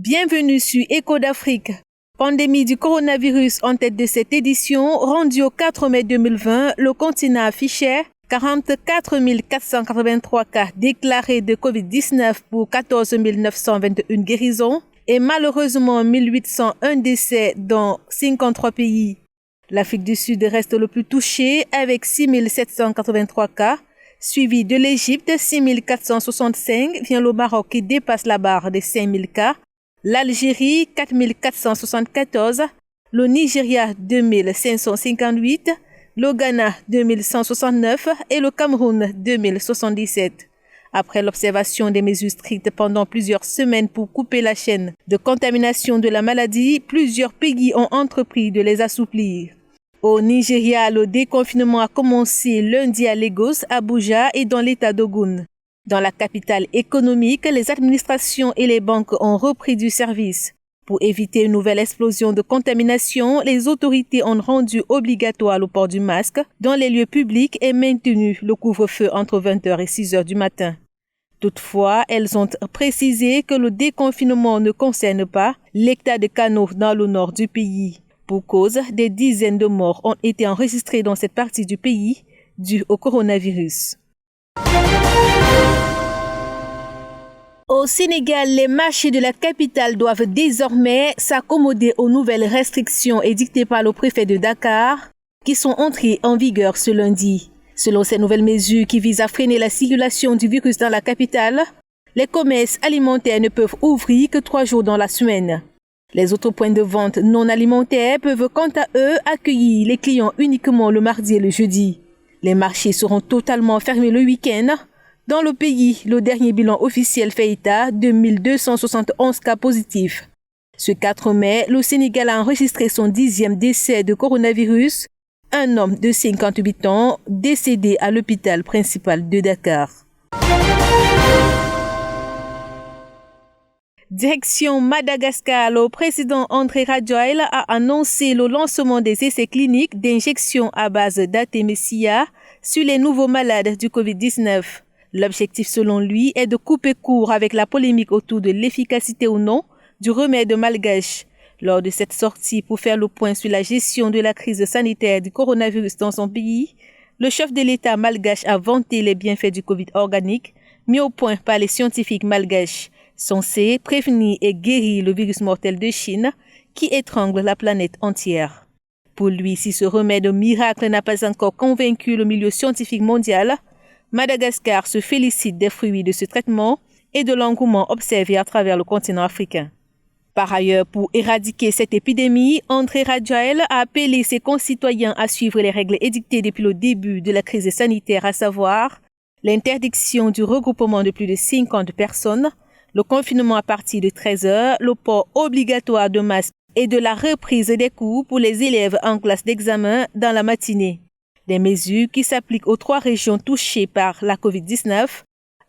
Bienvenue sur Écho d'Afrique. Pandémie du coronavirus en tête de cette édition, rendue au 4 mai 2020, le continent affichait 44 483 cas déclarés de Covid-19 pour 14 921 guérisons et malheureusement 1801 décès dans 53 pays. L'Afrique du Sud reste le plus touché avec 6 783 cas, suivi de l'Égypte 6 465, vient le Maroc qui dépasse la barre des 5 000 cas, l'Algérie 4 474, le Nigeria 2 558, le Ghana 2169 et le Cameroun 2077. Après l'observation des mesures strictes pendant plusieurs semaines pour couper la chaîne de contamination de la maladie, plusieurs pays ont entrepris de les assouplir. Au Nigeria, le déconfinement a commencé lundi à Lagos, Abuja et dans l'état d'Ogun. Dans la capitale économique, les administrations et les banques ont repris du service. Pour éviter une nouvelle explosion de contamination, les autorités ont rendu obligatoire le port du masque dans les lieux publics et maintenu le couvre-feu entre 20h et 6h du matin. Toutefois, elles ont précisé que le déconfinement ne concerne pas l'État de Kano dans le nord du pays. Pour cause, des dizaines de morts ont été enregistrés dans cette partie du pays dû au coronavirus. Au Sénégal, les marchés de la capitale doivent désormais s'accommoder aux nouvelles restrictions édictées par le préfet de Dakar, qui sont entrées en vigueur ce lundi. Selon ces nouvelles mesures qui visent à freiner la circulation du virus dans la capitale, les commerces alimentaires ne peuvent ouvrir que 3 jours dans la semaine. Les autres points de vente non alimentaires peuvent quant à eux accueillir les clients uniquement le mardi et le jeudi. Les marchés seront totalement fermés le week-end. Dans le pays, le dernier bilan officiel fait état de 1271 cas positifs. Ce 4 mai, le Sénégal a enregistré son 10e décès de coronavirus, un homme de 58 ans décédé à l'hôpital principal de Dakar. Direction Madagascar, le président André Rajoelina a annoncé le lancement des essais cliniques d'injection à base d'artémisia sur les nouveaux malades du Covid-19. L'objectif, selon lui, est de couper court avec la polémique autour de l'efficacité ou non du remède malgache. Lors de cette sortie pour faire le point sur la gestion de la crise sanitaire du coronavirus dans son pays, le chef de l'État malgache a vanté les bienfaits du Covid organique mis au point par les scientifiques malgaches, censés prévenir et guérir le virus mortel de Chine qui étrangle la planète entière. Pour lui, si ce remède miracle n'a pas encore convaincu le milieu scientifique mondial, Madagascar se félicite des fruits de ce traitement et de l'engouement observé à travers le continent africain. Par ailleurs, pour éradiquer cette épidémie, André Rajoelina a appelé ses concitoyens à suivre les règles édictées depuis le début de la crise sanitaire, à savoir l'interdiction du regroupement de plus de 50 personnes, le confinement à partir de 13h, le port obligatoire de masques et de la reprise des cours pour les élèves en classe d'examen dans la matinée. Des mesures qui s'appliquent aux 3 régions touchées par la Covid-19,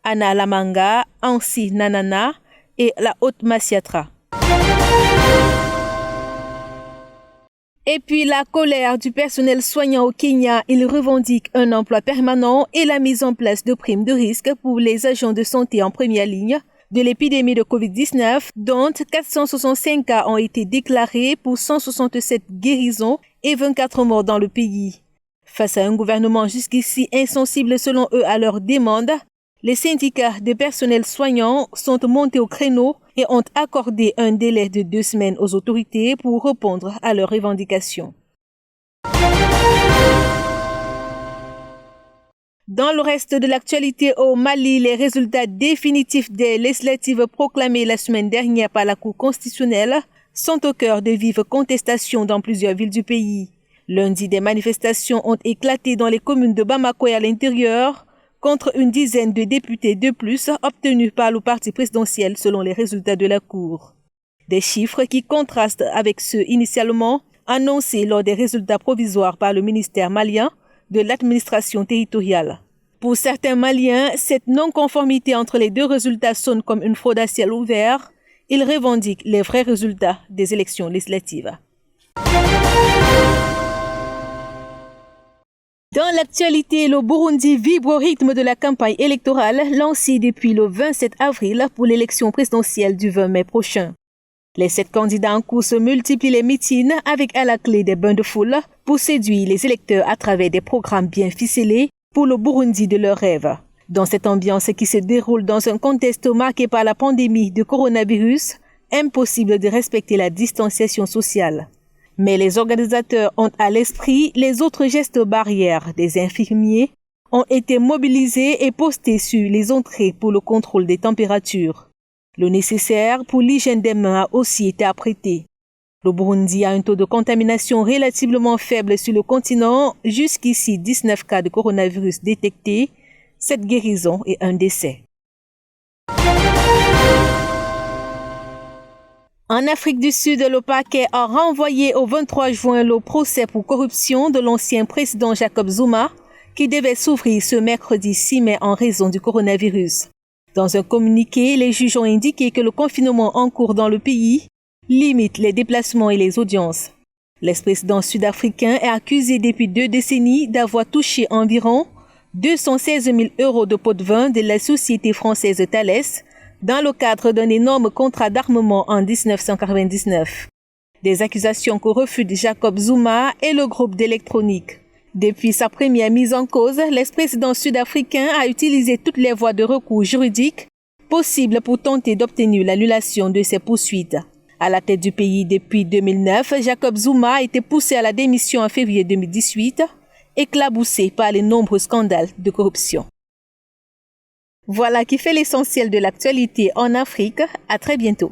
Analamanga, Ansi Nanana et la Haute-Massiatra. Et puis la colère du personnel soignant au Kenya, il revendique un emploi permanent et la mise en place de primes de risque pour les agents de santé en première ligne de l'épidémie de Covid-19, dont 465 cas ont été déclarés pour 167 guérisons et 24 morts dans le pays. Face à un gouvernement jusqu'ici insensible selon eux à leurs demandes, les syndicats de personnel soignant sont montés au créneau et ont accordé un délai de 2 semaines aux autorités pour répondre à leurs revendications. Dans le reste de l'actualité au Mali, les résultats définitifs des législatives proclamées la semaine dernière par la Cour constitutionnelle sont au cœur de vives contestations dans plusieurs villes du pays. Lundi, des manifestations ont éclaté dans les communes de Bamako et à l'intérieur contre une dizaine de députés de plus obtenus par le parti présidentiel selon les résultats de la Cour. Des chiffres qui contrastent avec ceux initialement annoncés lors des résultats provisoires par le ministère malien de l'administration territoriale. Pour certains Maliens, cette non-conformité entre les 2 résultats sonne comme une fraude à ciel ouvert. Ils revendiquent les vrais résultats des élections législatives. Dans l'actualité, le Burundi vibre au rythme de la campagne électorale lancée depuis le 27 avril pour l'élection présidentielle du 20 mai prochain. Les 7 candidats en course multiplient les meetings avec à la clé des bains de foule pour séduire les électeurs à travers des programmes bien ficelés pour le Burundi de leurs rêves. Dans cette ambiance qui se déroule dans un contexte marqué par la pandémie de coronavirus, impossible de respecter la distanciation sociale. Mais les organisateurs ont à l'esprit les autres gestes barrières. Des infirmiers ont été mobilisés et postés sur les entrées pour le contrôle des températures. Le nécessaire pour l'hygiène des mains a aussi été apprêté. Le Burundi a un taux de contamination relativement faible sur le continent, jusqu'ici 19 cas de coronavirus détectés, 7 guérisons et 1 décès. En Afrique du Sud, le parquet a renvoyé au 23 juin le procès pour corruption de l'ancien président Jacob Zuma, qui devait s'ouvrir ce mercredi 6 mai en raison du coronavirus. Dans un communiqué, les juges ont indiqué que le confinement en cours dans le pays limite les déplacements et les audiences. L'ex-président sud-africain est accusé depuis 2 décennies d'avoir touché environ 216 000 € de pots de vin de la société française Thales dans le cadre d'un énorme contrat d'armement en 1999. Des accusations que refute Jacob Zuma et le groupe d'électronique. Depuis sa première mise en cause, l'ex-président sud-africain a utilisé toutes les voies de recours juridiques possibles pour tenter d'obtenir l'annulation de ses poursuites. À la tête du pays depuis 2009, Jacob Zuma a été poussé à la démission en février 2018, éclaboussé par les nombreux scandales de corruption. Voilà qui fait l'essentiel de l'actualité en Afrique. À très bientôt.